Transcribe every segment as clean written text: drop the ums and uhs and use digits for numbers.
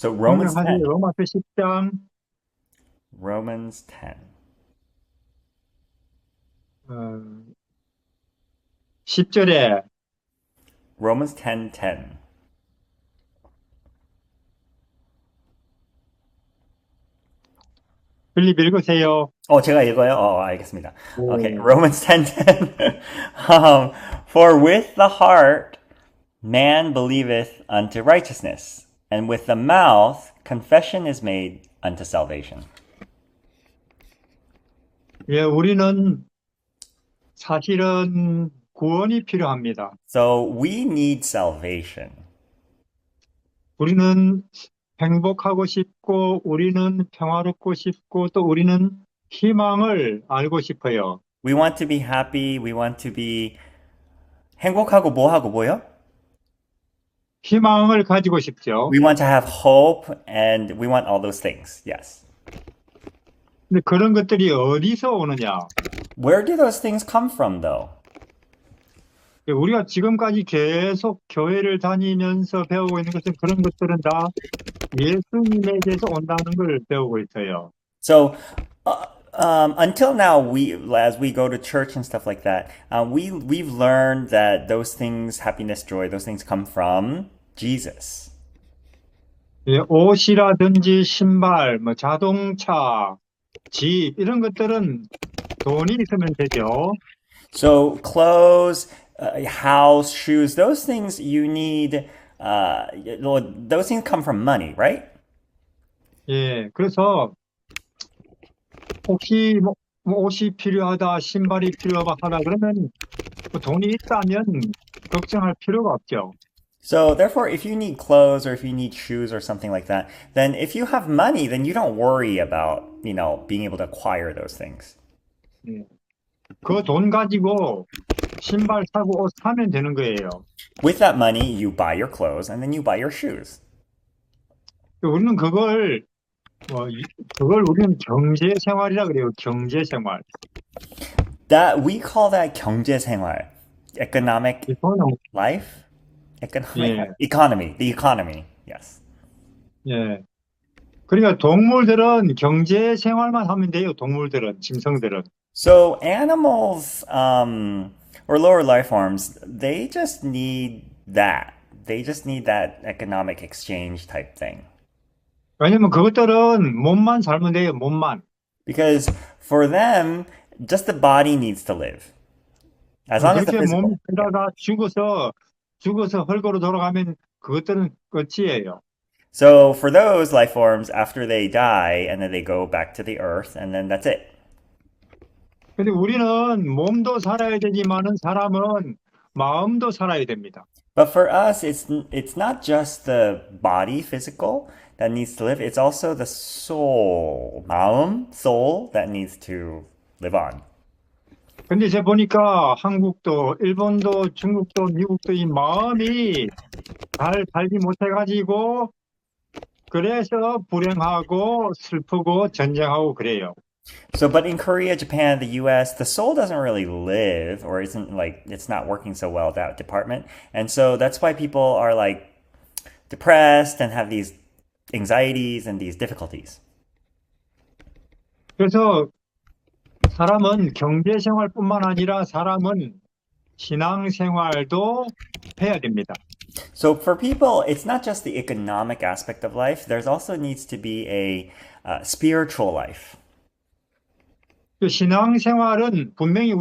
So Romans 성경하세요. 10. 로마서 10장 Romans 10. 10절에 Romans 10:10. 빌립 읽으세요. 제가 읽어요? 알겠습니다. Okay, 네. Romans 10:10. For with the heart man believeth unto righteousness, and with the mouth confession is made unto salvation. 예, 우리는 사실은 구원이 필요합니다. So we need salvation. 우리는 행복하고 싶고, 우리는 평화롭고 싶고, 또 우리는 희망을 알고 싶어요. We want to be happy. We want to be 행복하고 뭐하고 뭐요? 희망을 가지고 싶죠. We want to have hope and we want all those things. Yes. 근데 그런 것들이 어디서 오느냐? Where do those things come from though? 우리가 지금까지 계속 교회를 다니면서 배우고 있는 것은 그런 것들은 다 예수님에게서 온다는 걸 배우고 있어요. So, until now, as we go to church and stuff like that, we've learned that those things, happiness, joy, those things come from Jesus. 예, 옷이라든지 신발, 뭐 자동차, 집 이런 것들은 돈이 있으면 되죠. So, clothes, house, shoes, those things you need. Those things come from money, right? 예, 그래서 혹시 뭐 옷이 필요하다, 신발이 필요하다 그러면 뭐 돈이 있다면 걱정할 필요가 없죠. So, therefore, if you need clothes or if you need shoes or something like that, then if you have money, then you don't worry about, being able to acquire those things. 예, 그 돈 가지고 신발 사고 옷 사면 되는 거예요. With that money, you buy your clothes and then you buy your shoes. 우리는 그걸 우리는 경제 생활이라 그래요. 경제 생활. That we call that 경제생활, economic 이거는 life, economic 예, economy, the economy. Yes. 예. 그러니까 동물들은 경제 생활만 하면 돼요. 동물들은, 짐승들은. So animals, or lower life forms, they just need that. They just need that economic exchange type thing. 왜냐면 그것들은 몸만 살면 돼요. 몸만. Because for them, just the body needs to live. As long as the 그렇게 몸이 physical. Yeah. 살다가 죽어서 헐거로 돌아가면 그것들은 끝이에요. So for those life forms, after they die, and then they go back to the earth, and then that's it. 근데 우리는 몸도 살아야 되지만은 사람은 마음도 살아야 됩니다. But for us, it's not just the body, physical, that needs to live. It's also the soul, 마음, soul, that needs to live on. 근데 제가 보니까 한국도, 일본도, 중국도, 미국도 이 마음이 잘 살지 못해가지고 그래서 불행하고 슬프고 전쟁하고 그래요. So, but in Korea, Japan, the U.S., the soul doesn't really live, or isn't like it's not working so well that department, and so that's why people are like depressed and have these anxieties and these difficulties. 그래서 사람은 경제생활뿐만 아니라 사람은 신앙생활도 해야 됩니다. So for people, it's not just the economic aspect of life. There's also needs to be a spiritual life. 그 신앙생활은 분명히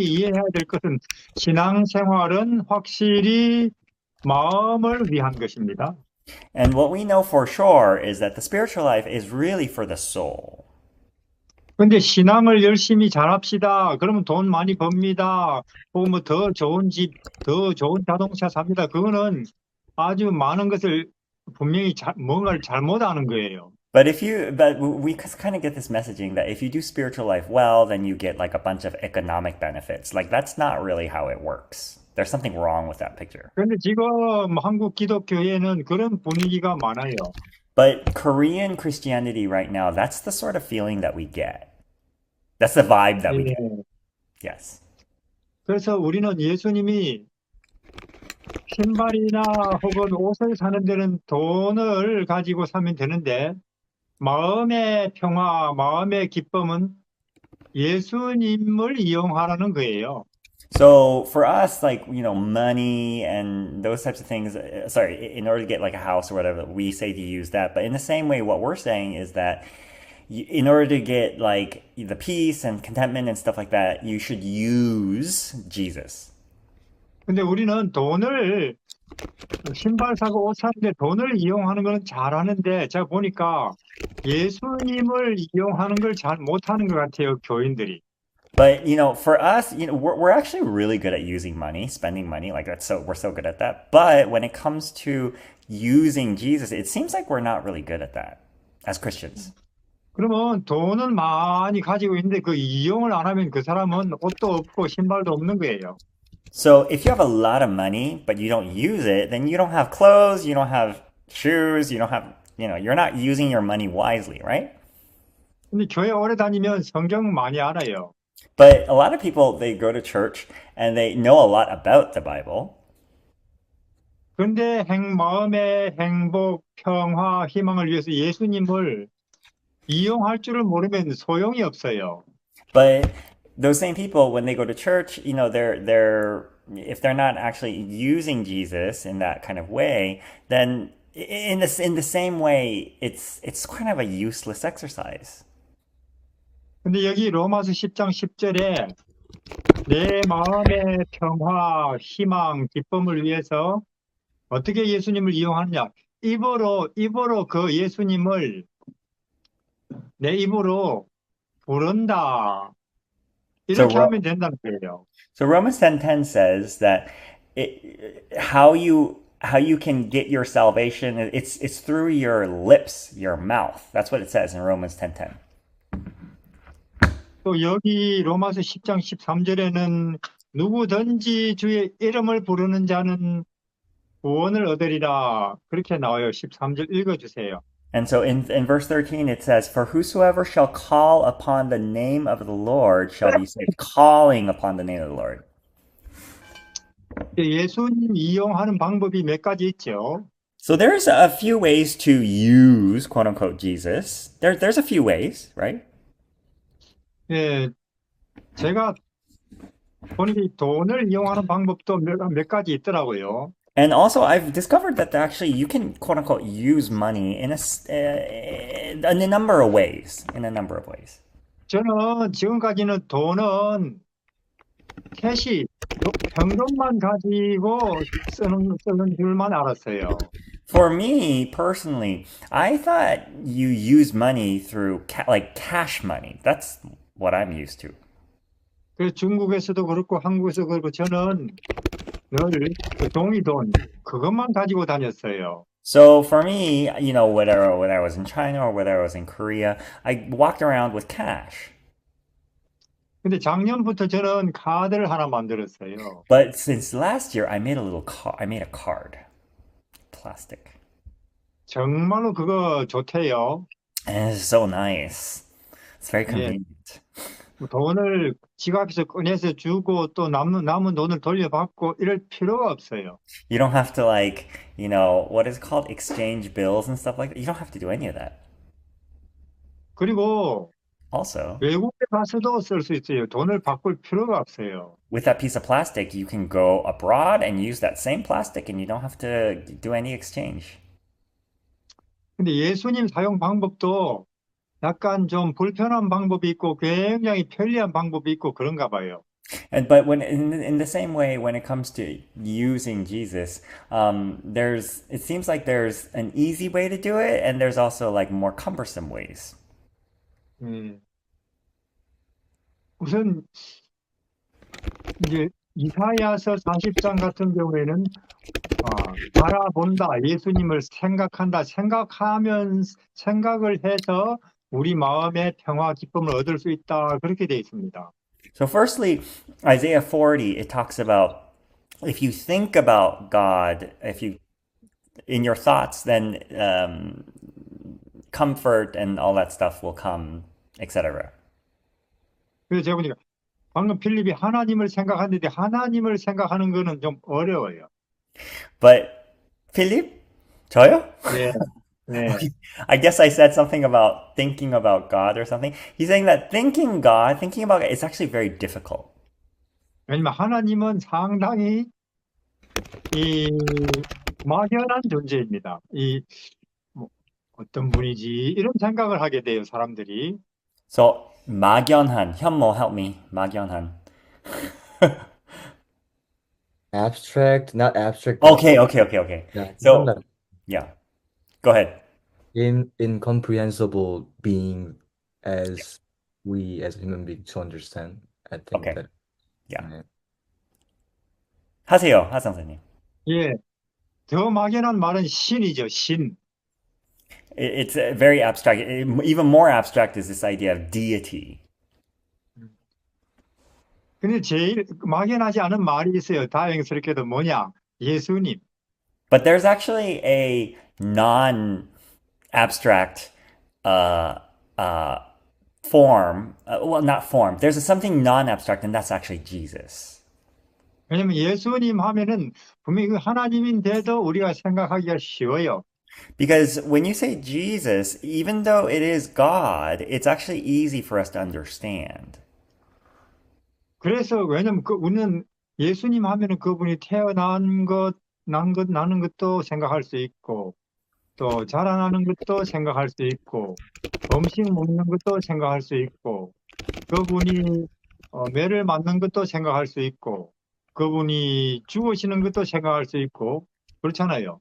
이해해야 될 것은 신앙생활은 확실히 마음을 위한 것입니다. And what we know for sure is that the spiritual life is really for the soul. 근데 신앙을 열심히 잘합시다. 그러면 돈 많이 법니다. 혹은 뭐 더 좋은 집, 더 좋은 자동차 삽니다. 그거는 아주 많은 것을 분명히 뭔가를 잘못하는 거예요. But we kind of get this messaging that if you do spiritual life well, then you get like a bunch of economic benefits. Like that's not really how it works. There's something wrong with that picture. 그런데 지금 한국 기독교에는 그런 분위기가 많아요. But Korean Christianity right now, that's the sort of feeling that we get. That's the vibe that we get. 예. Yes. 그래서 우리는 예수님이 신발이나 혹은 옷을 사는 데는 돈을 가지고 사면 되는데, 마음의 평화, 마음의 기쁨은 예수님을 이용하라는 거예요. So for us, like, money and those types of things, sorry, in order to get like a house or whatever, we say to use that. But in the same way, what we're saying is that in order to get like the peace and contentment and stuff like that, you should use Jesus. 근데 우리는 돈을 신발 사고 옷 사는데 돈을 이용하는 거는 잘하는데 제가 보니까 예수님을 이용하는 걸 잘 못하는 것 같아요, 교인들이. But for us, we're actually really good at using money, spending money. Like that's so we're so good at that. But when it comes to using Jesus, it seems like we're not really good at that as Christians. 그러면 돈은 많이 가지고 있는데 그 이용을 안 하면 그 사람은 옷도 없고 신발도 없는 거예요. So if you have a lot of money but you don't use it, then you don't have clothes, you don't have shoes, you don't have, you're not using your money wisely, right? 근데 교회 오래 다니면 성경 많이 알아요. But a lot of people, they go to church and they know a lot about the Bible. 그런데 마음의 행복, 평화, 희망을 위해서 예수님을 이용할 줄을 모르면 소용이 없어요. But those same people, when they go to church, they're if they're not actually using Jesus in that kind of way, then in the same way, it's kind of a useless exercise. 근데 여기 로마서 10장 10절에 내 마음의 평화, 희망, 기쁨을 위해서 어떻게 예수님을 이용하느냐? 입으로 그 예수님을 내 입으로 부른다. So 이렇게 하면 된다는 거예요. so Romans 10:10 says that how you can get your salvation, it's through your lips, your mouth. That's what it says in Romans 10:10. 또 여기 로마서 10장 13절에는 누구든지 주의 이름을 부르는 자는 구원을 얻으리라. 그렇게 나와요. 13절 읽어주세요. And so in verse 13 it says, "For whosoever shall call upon the name of the Lord shall be saved." Calling upon the name of the Lord. 예수님 이용하는 방법이 몇 가지 있죠. So there's a few ways to use quote unquote Jesus. There's a few ways, right? 예, 제가 보니 돈을 이용하는 방법도 몇 가지 있더라고요. And also, I've discovered that actually you can quote unquote use money in a number of ways. In a number of ways. 저는 지금까지는 돈은 캐시, 현금만 가지고 쓰는 줄만 알았어요. For me personally, I thought you use money through like cash money. That's what I'm used to. 그래서 중국에서도 그렇고 한국에서도 그렇고 저는 늘 그 종이돈 그것만 가지고 다녔어요. So for me, whether I was in China or whether I was in Korea, I walked around with cash. 근데 작년부터 저는 카드를 하나 만들었어요. But since last year, I made a little car. I made a card, plastic, 정말로 그거 좋대요. and it's so nice. It's very 예, convenient. 돈을 지갑에서 꺼내서 주고 또 남은 돈을 돌려받고 이럴 필요가 없어요. You don't have to like, what is it called, exchange bills and stuff like that. You don't have to do any of that. 그리고 Also, 외국에 가서도 쓸 수 있어요. 돈을 바꿀 필요가 없어요. with that piece of plastic, you can go abroad and use that same plastic, and you don't have to do any exchange. 근데 예수님 사용 방법도 약간 좀 불편한 방법이 있고 굉장히 편리한 방법이 있고 그런가 봐요. But when in the same way, when it comes to using Jesus, it seems like there's an easy way to do it, and there's also like more cumbersome ways. 음, 우선 이제 이사야서 40장 같은 경우에는 바라본다, 예수님을 생각한다, 생각을 해서 우리 마음의 평화, 기쁨을 얻을 수 있다. 그렇게 되어 있습니다. So, firstly, Isaiah 40, it talks about if you think about God, if you in your thoughts, then comfort and all that stuff will come, etc. 그래서 제가 보니까 방금 필립이 하나님을 생각하는데 하나님을 생각하는 거는 좀 어려워요. But Philip, 저요? 예, 예. I guess I said something about thinking about God or something. He's saying that thinking God, thinking about it, is actually very difficult. 왜냐면 하나님은 상당히 이 막연한 존재입니다. 뭐, 어떤 분이지? 이런 생각을 하게 돼요, 사람들이. So 막연한, 현모, help me. 막연한. Abstract, not abstract, but Okay. yeah, So yeah, go ahead. incomprehensible being as we as human beings to understand. I think Okay, that yeah. yeah. 하세요, 하 선생님. 예, 더 막연한 말은 신이죠, 신. It's very abstract. Even more abstract is this idea of deity. 근데 제일 막연하지 않은 말이 있어요. 다행스럽게도 뭐냐? 예수님. But there's actually a non-abstract uh, uh, form. Well, not form. There's something non-abstract, and that's actually Jesus. 왜냐면 예수님 하면은 분명히 그 하나님인데도 우리가 생각하기가 쉬워요. Because when you say Jesus, even though it is God, it's actually easy for us to understand. 그래서 왜냐면 우리는 예수님 하면은 그분이 태어난 것, 나는 것도 생각할 수 있고, 또 자라나는 것도 생각할 수 있고, 음식 먹는 것도 생각할 수 있고, 그분이 매를 맞는 것도 생각할 수 있고, 그분이 죽으시는 것도 생각할 수 있고, 그렇잖아요.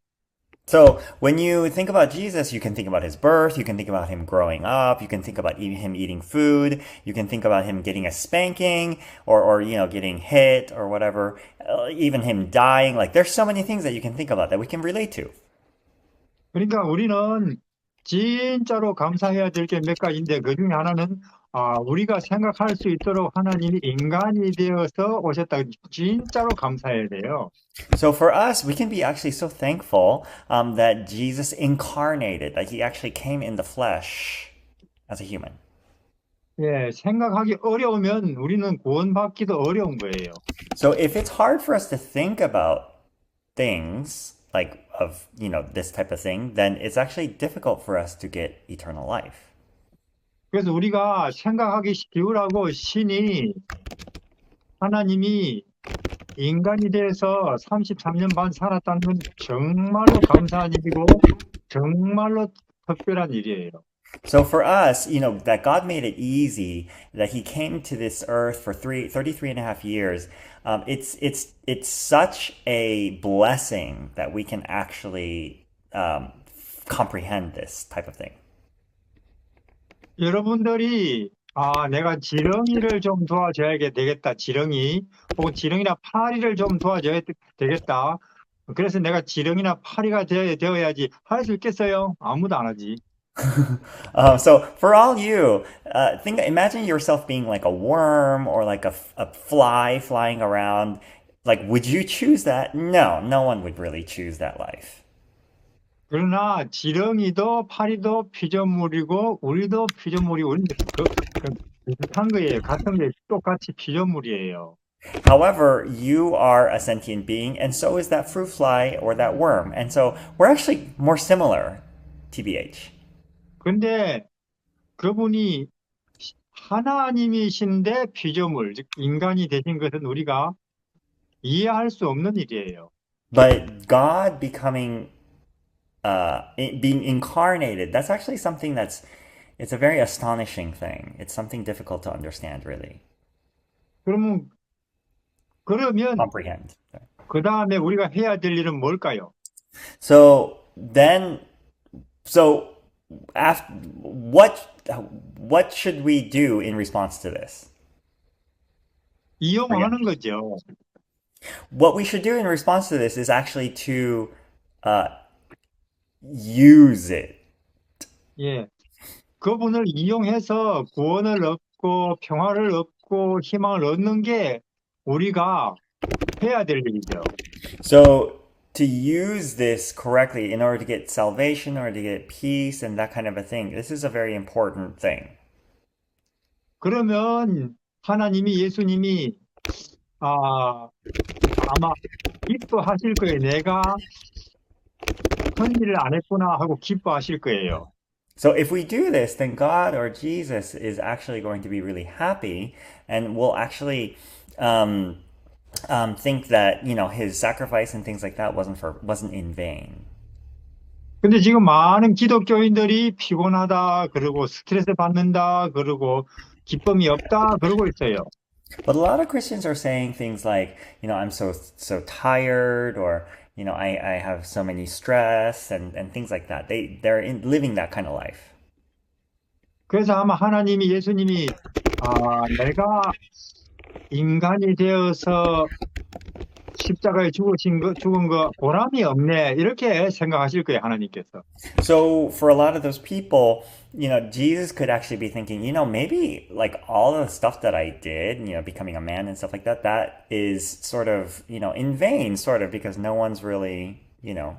So when you think about Jesus, you can think about his birth, you can think about him growing up, you can think about him eating food, you can think about him getting a spanking or getting hit or whatever, even him dying. Like there's so many things that you can think about that we can relate to. 그러니까 우리는 진짜로 감사해야 될 게 몇 가지인데 그 중에 하나는 우리가 생각할 수 있도록 하나님이 인간이 되어서 오셨다. 진짜로 감사해야 돼요. So for us, we can be actually so thankful that Jesus incarnated, that he actually came in the flesh as a human. 예, 생각하기 어려우면 우리는 구원받기도 어려운 거예요. So if it's hard for us to think about things like of this type of thing, then it's actually difficult for us to get eternal life. 그래서 우리가 생각하기 쉬우라고 신이 하나님이 인간이 돼서 33년 반 살았다는 건 정말로 감사한 일이고 정말로 특별한 일이에요. So for us, that God made it easy, that he came to this earth for 33 and a half years, it's such a blessing that we can actually comprehend this type of thing. 여러분들이 내가 지렁이를 좀 도와줘야 되겠다. 지렁이 혹은 지렁이나 파리를 좀 도와줘야 되겠다. 그래서 내가 지렁이나 파리가 되어야지 할 수 있겠어요? 아무도 안 하지. So for all you, imagine yourself being like a worm or like a fly flying around. Like, would you choose that? No, no one would really choose that life. 그러나 지렁이도 파리도 피조물이고 우리도 피조물이고 우리는 비슷한 거예요. 같은 게 똑같이 피조물이에요. However, you are a sentient being, and so is that fruit fly or that worm. And so we're actually more similar, TBH. 근데 그분이 하나님이신데 피조물, 즉 인간이 되신 것은 우리가 이해할 수 없는 일이에요. But God being incarnated, that's actually something it's a very astonishing thing. It's something difficult to understand, really. 그러면 Comprehend. 그 다음에 우리가 해야 될 일은 뭘까요? So then, after what should we do in response to this? 이용하는 거죠. What we should do in response to this is actually to use it. 예, 그분을 이용해서 구원을 얻고 평화를 얻고 희망을 얻는 게 우리가 해야 될 일이죠. So to use this correctly in order to get salvation or to get peace and that kind of a thing, this is a very important thing. 그러면 하나님이 예수님이 아마 기뻐하실 거예요. 내가 큰 일을 안 했구나 하고 기뻐하실 거예요. So if we do this, then God or Jesus is actually going to be really happy and will actually um, think that his sacrifice and things like that wasn't in vain. 근데 지금 많은 기독교인들이 피곤하다, 그러고 스트레스 받는다, 그러고 기쁨이 없다, 그러고 있어요. But a lot of Christians are saying things like, I'm so tired, or I have so many stress and things like that. Living that kind of life. 그래서 아마 하나님이, 예수님이, 내가 인간이 되어서 십자가에 죽은 거 보람이 없네. 이렇게 생각하실 거예요, 하나님께서. So for a lot of those people, Jesus could actually be thinking, maybe like all the stuff that I did, becoming a man and stuff like that, that is sort of, in vain, sort of, because no one's really, yeah.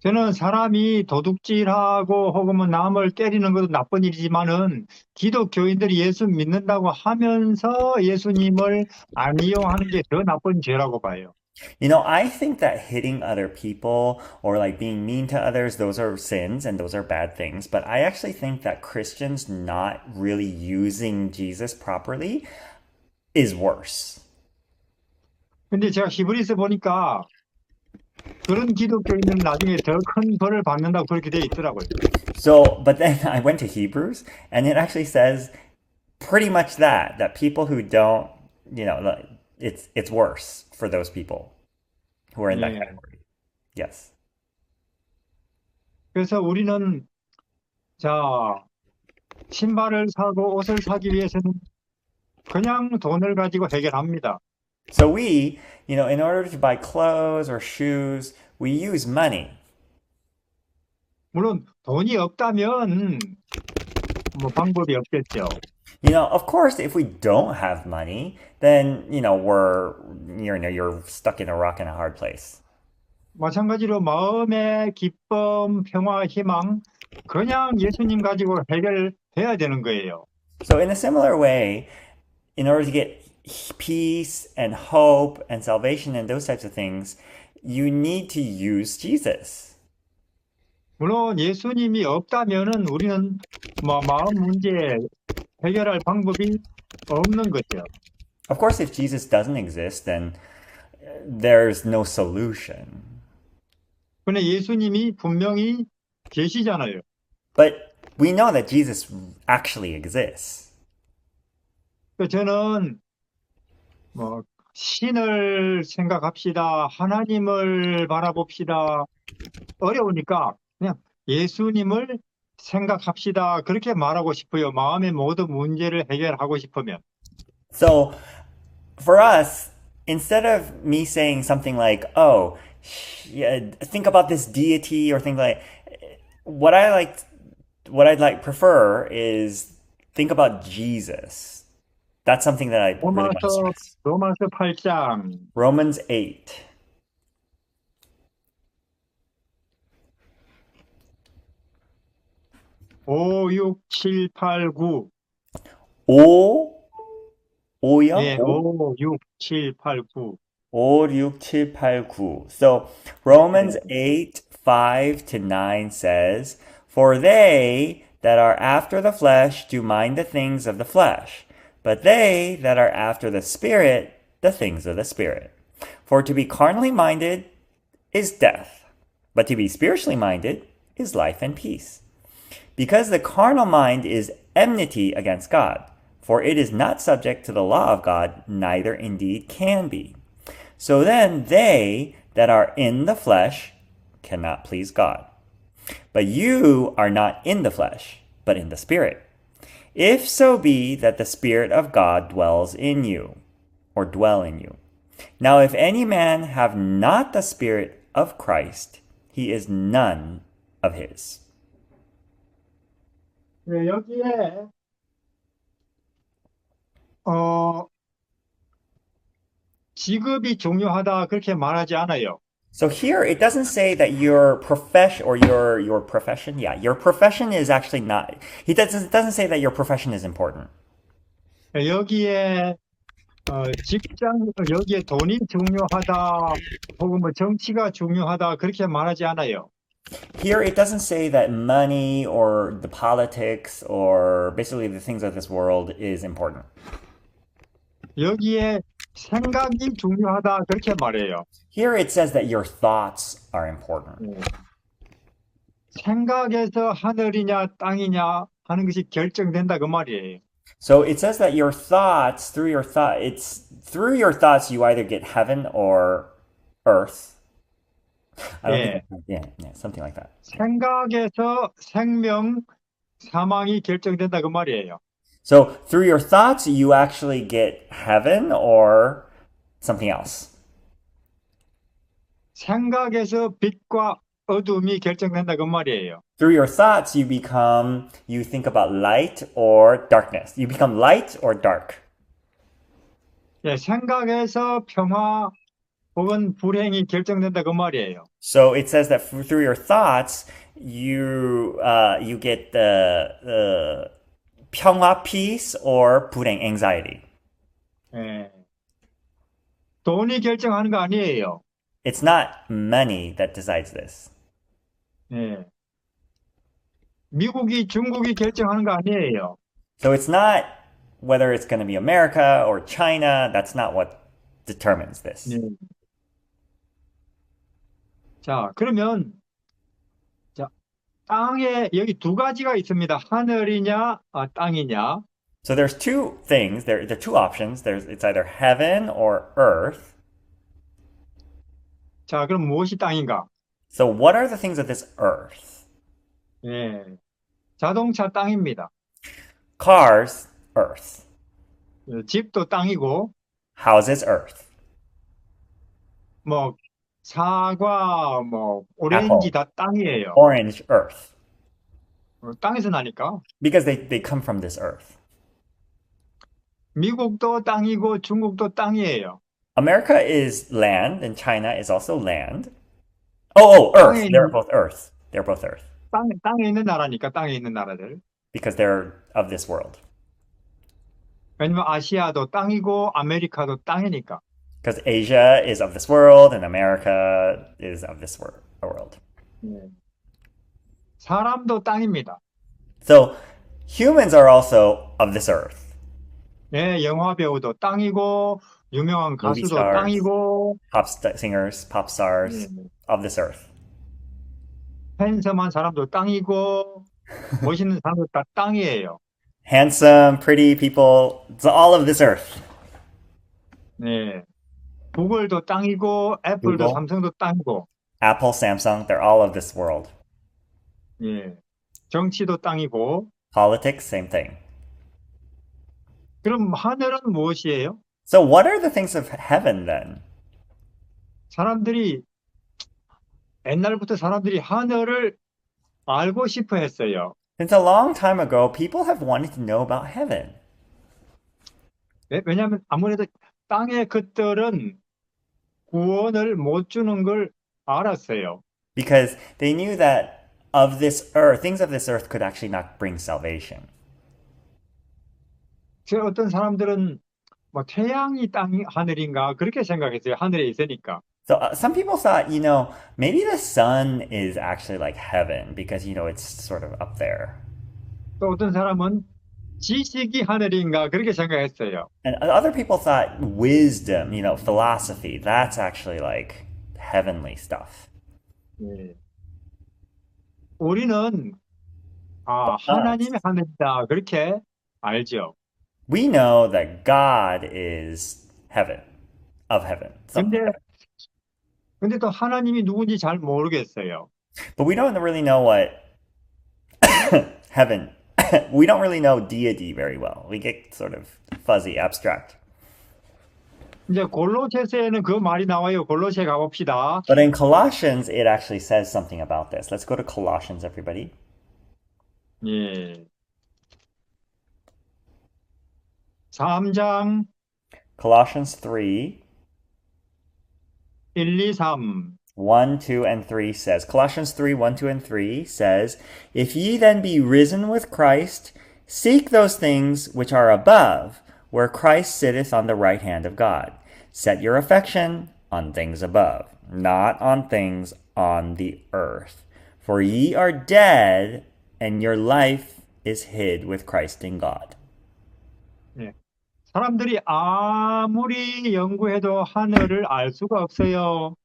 저는 사람이 도둑질하고 혹은 뭐 남을 때리는 것도 나쁜 일이지만은 기독교인들이 예수 믿는다고 하면서 예수님을 안 이용하는 게 더 나쁜 죄라고 봐요. I think that hitting other people or like being mean to others, those are sins and those are bad things. But I actually think that Christians not really using Jesus properly is worse. 근데 제가 히브리서 보니까 그런 기독교인들은 나중에 더 큰 벌을 받는다고 그렇게 돼 있더라고요. So, but then I went to Hebrews and it actually says pretty much that people who don't, like, it's worse for those people who are in that 예. category. Yes. 그래서 우리는 자, 신발을 사고 옷을 사기 위해서는 그냥 돈을 가지고 해결합니다. So we, in order to buy clothes or shoes, we use money. 물론 돈이 없다면 뭐 방법이 없겠죠. Of course, if we don't have money, then you're stuck in a rock and a hard place. 마찬가지로 마음의 기쁨, 평화, 희망 그냥 예수님 가지고 해결해야 되는 거예요. So in a similar way, in order to get peace and hope and salvation and those types of things, you need to use Jesus. 물론 예수님이 없다면은 우리는 뭐 마음 문제 해결할 방법이 없는 거죠. Of course, if Jesus doesn't exist, then there's no solution. 근데 예수님이 분명히 계시잖아요. But we know that Jesus actually exists. 그래서 저는 뭐 신을 생각합시다. 하나님을 바라봅시다. 어려우니까 그냥 예수님을 생각합시다. 그렇게 말하고 싶어요. 마음의 모든 문제를 해결하고 싶으면. So for us, instead of me saying something like, "Oh, yeah, think about this deity," or think like, what I'd prefer is think about Jesus. That's something that I really want to stress. 로마서 8장 Romans 8. 5, 6, 7, 8, 9. 5요? 네, 5, 6, 7, 8, 9. 5, 6, 7, 8, 9. So Romans 8, 5 to 9 says, "For they that are after the flesh do mind the things of the flesh, but they that are after the Spirit, the things of the Spirit. For to be carnally minded is death, but to be spiritually minded is life and peace. Because the carnal mind is enmity against God, for it is not subject to the law of God, neither indeed can be. So then they that are in the flesh cannot please God. But you are not in the flesh, but in the Spirit. If so be that the Spirit of God dwells in you, or dwell in you. Now if any man have not the Spirit of Christ, he is none of his." 네, 여기에 직업이 중요하다 그렇게 말하지 않아요. So here it doesn't say that your profession or your profession, yeah, your profession is actually not. He doesn't say that your profession is important. 여기에 직장, 여기에 돈이 중요하다, 혹은 뭐 정치가 중요하다, 그렇게 말하지 않아요. Here, it doesn't say that money or the politics or basically the things of this world is important. 여기에 생각이 중요하다, 그렇게 말해요. Here, it says that your thoughts are important. 예. 생각에서 하늘이냐 땅이냐 하는 것이 결정된다, 그 말이에요. So it says that your thoughts, it's through your thoughts you either get heaven or earth. I don't 예. think, yeah, something like that. 생각에서 생명, 사망이 결정된다, 그 말이에요. So through your thoughts, you actually get heaven or something else. 생각에서 빛과 어둠이 결정된다, 그 말이에요. Through your thoughts, you think about light or darkness. You become light or dark. 예, 생각에서 평화 혹은 불행이 결정된다, 그 말이에요. So it says that through your thoughts, you get the 평화, peace, or 불행, anxiety. 예. 돈이 결정하는 거 아니에요. It's not money that decides this. 예. 미국이 중국이 결정하는 거 아니에요. So it's not whether it's going to be America or China. That's not what determines this. 예. 자, 그러면 자, 땅에 여기 두 가지가 있습니다. 하늘이냐, 땅이냐. So there's two things. There are two options. It's either heaven or earth. 자, 그럼 무엇이 땅인가? So what are the things of this earth? 예. 자동차 땅입니다. Cars, earth. 집도 땅이고, Houses, earth. 뭐 사과, 뭐 오렌지 다 땅이에요. Orange, earth. 땅에서 나니까. Because they come from this earth. 미국도 땅이고 중국도 땅이에요. America is land and China is also land. Oh, earth. 땅에 They're 있는, both earth. They're both earth. 땅에 있는 나라니까, 땅에 있는 나라들. Because they're of this world. 왜냐면 아시아도 땅이고 아메리카도 땅이니까. Because Asia is of this world and America is of this world. 예. 사람도 땅입니다. So humans are also of this earth. 예, 영화 배우도 땅이고 유명한 Movie 가수도 stars. 땅이고 Singers, pop stars of this earth. 핸섬한 사람도 땅이고 멋있는 사람도 다 땅이에요. Handsome, pretty people, it's all of this earth. 네. 구글도 땅이고 애플도 Google. 삼성도 땅이고 Apple, Samsung, they're all of this world. 예. 정치도 땅이고 Politics, same thing. 그럼 하늘은 무엇이에요? So what are the things of heaven then? 사람들이 옛날부터 사람들이 하늘을 알고 싶어 했어요. Since a long time ago, people have wanted to know about heaven. 왜냐하면 아무래도 땅의 것들은 구원을 못 주는 걸 알았어요. Because they knew that of this earth, things of this earth could actually not bring salvation. 그래서 어떤 사람들은 뭐 태양이 땅이 하늘인가 그렇게 생각했어요. 하늘에 있으니까. So some people thought, maybe the sun is actually like heaven because, it's sort of up there. 또 어떤 사람은 지식이 하늘인가 그렇게 생각했어요. And other people thought wisdom, philosophy, that's actually like heavenly stuff. 예. 우리는 하나님이 하늘이다 그렇게 알죠. We know that God is heaven, of heaven. 근데 또 하나님이 누군지 잘 모르겠어요. But we don't really know what heaven, we don't really know deity very well. We get sort of fuzzy, abstract. 이제 골로새서에는 그 말이 나와요. 골로새 가봅시다. But in Colossians, it actually says something about this. Let's go to Colossians, everybody. 예. 3장 Colossians 3, 1, 2, 3. 1, 2, and 3 says, Colossians 3, 1, 2, and 3 says, If ye then be risen with Christ, seek those things which are above, where Christ sitteth on the right hand of God. Set your affection on things above, not on things on the earth. For ye are dead, and your life is hid with Christ in God. 예. 사람들이 아무리 연구해도 하늘을 알 수가 없어요.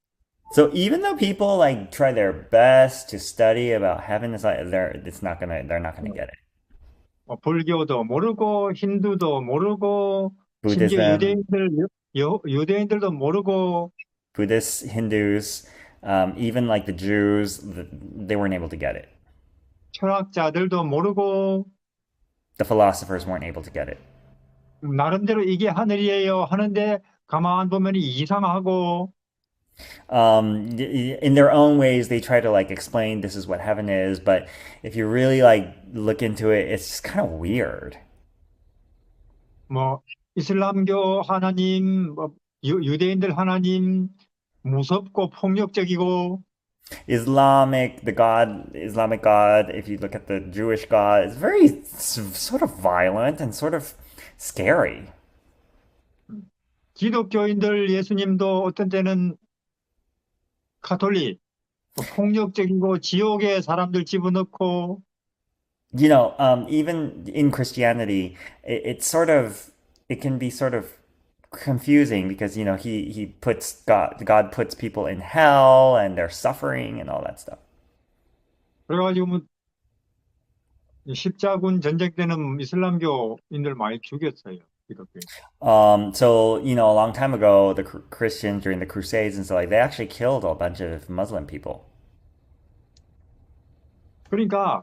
So even though people like try their best to study about heaven, they're not gonna get it. 불교도 모르고 힌두도 모르고 심지어 Buddhism, 유대인들도 모르고 Buddhists, Hindus, even like the Jews, they weren't able to get it. 철학자들도 모르고 The philosophers weren't able to get it. 나름대로 이게 하늘이에요 하는데 가만 보면 이상하고 In their own ways, they try to like explain this is what heaven is, but if you really like look into it, it's just kind of weird. 뭐 이슬람교 하나님, 유대인들 하나님 무섭고 폭력적이고 Islamic God, if you look at the Jewish God, is very sort of violent and sort of scary. 기독교인들 예수님도 어떤 때는 카톨릭 폭력적이고 지옥에 사람들 집어넣고 Even in Christianity, it can be sort of confusing because he puts God puts people in hell and they're suffering and all that stuff. 그래가지고 뭐 십자군 전쟁 때는 이슬람교인들 많이 죽였어요. 기독교인. So a long time ago, the Christians during the Crusades and stuff like they actually killed a bunch of Muslim people. 그러니까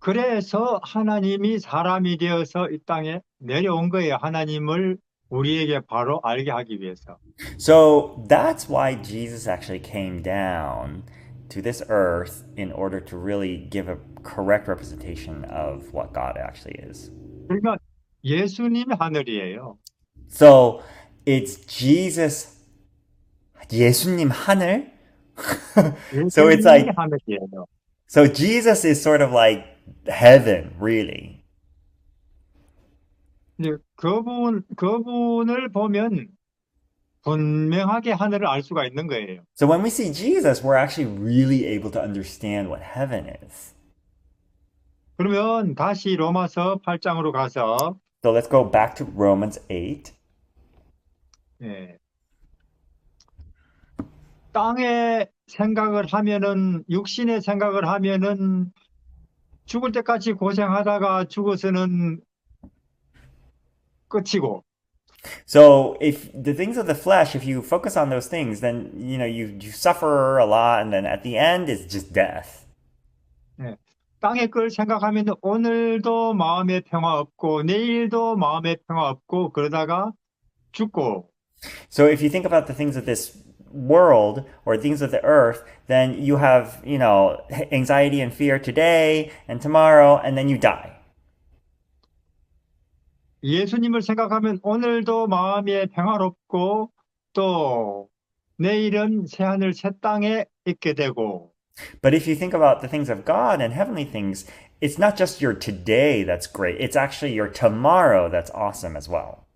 그래서 하나님이 사람이 되어서 이 땅에 내려온 거예요. 하나님을 우리에게 바로 알게 하기 위해서. So that's why Jesus actually came down to this earth in order to really give a correct representation of what God actually is. 그러니까 예수님이 하늘이에요. So it's Jesus, 예수님 하늘. So it's 예수님이 like 하늘이에요. so Jesus is sort of like heaven, really. 이제 그분을 보면 분명하게 하늘을 알 수가 있는 거예요. So when we see Jesus, we're actually really able to understand what heaven is. 그러면 다시 로마서 8장으로 가서 So let's go back to Romans 8. 예. 땅의 생각을 하면은 육신의 생각을 하면은 죽을 때까지 고생하다가 죽어서는 끝이고 So if the things of the flesh, if you focus on those things, then you suffer a lot, and then at the end it's just death. 예. 땅의 걸 생각하면 오늘도 마음의 평화 없고 내일도 마음의 평화 없고 그러다가 죽고 So if you think about the things of this world or things of the earth, then you have, anxiety and fear today and tomorrow, and then you die. 예수님을 생각하면 오늘도 마음이 평화롭고 또 내일은 새하늘 새 땅에 있게 되고 But if you think about the things of God and heavenly things, it's not just your today that's great. It's actually your tomorrow that's awesome as well.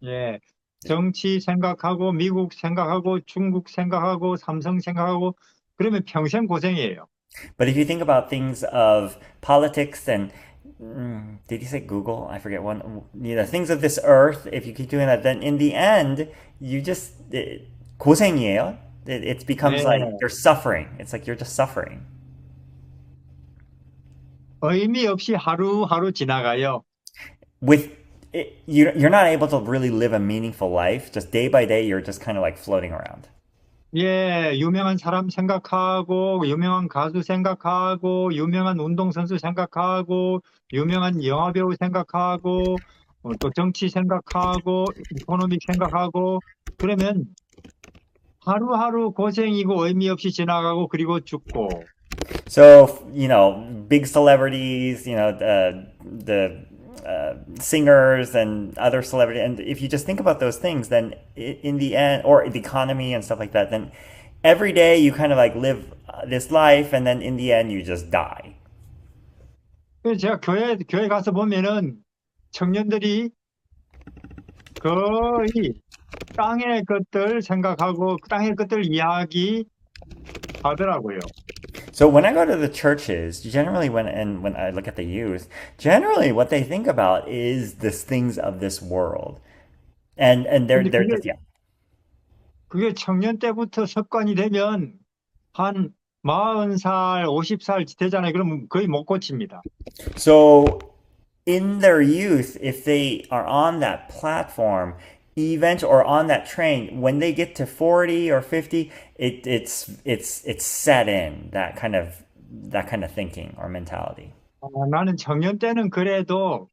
예, 정치 생각하고 미국 생각하고 중국 생각하고 삼성 생각하고 그러면 평생 고생이에요. But if you think about things of politics and did you say Google? I forget one. Things of this earth. If you keep doing that, then in the end, 고생이에요. It becomes 네. like you're suffering. It's like you're just suffering. 의미 없이 하루하루 지나가요. You're not able to really live a meaningful life. Just day by day, you're just kind of like floating around. 예, 유명한 사람 생각하고, 유명한 가수 생각하고, 유명한 운동선수 생각하고, 유명한 영화배우 생각하고, 또 정치 생각하고, 이코노믹 생각하고, 그러면 하루하루 고생이고 의미 없이 지나가고, 그리고 죽고. So, big celebrities, the singers and other celebrities. And if you just think about those things, then in the end, or the economy and stuff like that, then every day you kind of like live this life, and then in the end you just die. 그래서 제가 교회 가서 보면은 청년들이 거의 땅의 것들 생각하고 땅의 것들 이야기 하더라고요. So when I go to the churches, generally when I look at the youth, generally what they think about is the things of this world. And 근데 they're just yeah. 그게 청년 때부터 습관이 되면 한 40살, 50살 되잖아요. 그러면 거의 못 고칩니다. So in their youth, if they are on that platform event or on that train, when they get to 40 or 50, it's set in that kind of thinking or mentality. 나는 청년 때는 그래도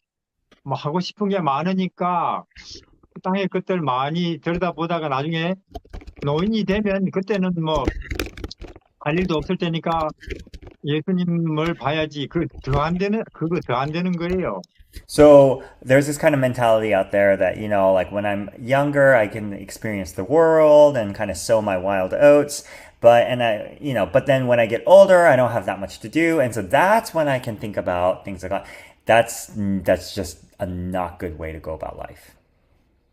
뭐 하고 싶은 게 많으니까 땅의 것들 많이 들여다보다가 나중에 노인이 되면 그때는 뭐 할 일도 없을 때니까 예수님을 봐야지. 그거 더 안 되는 거예요. So there's this kind of mentality out there that, like when I'm younger, I can experience the world and kind of sow my wild oats. But then when I get older, I don't have that much to do. And so that's when I can think about things like that. That's just a not good way to go about life.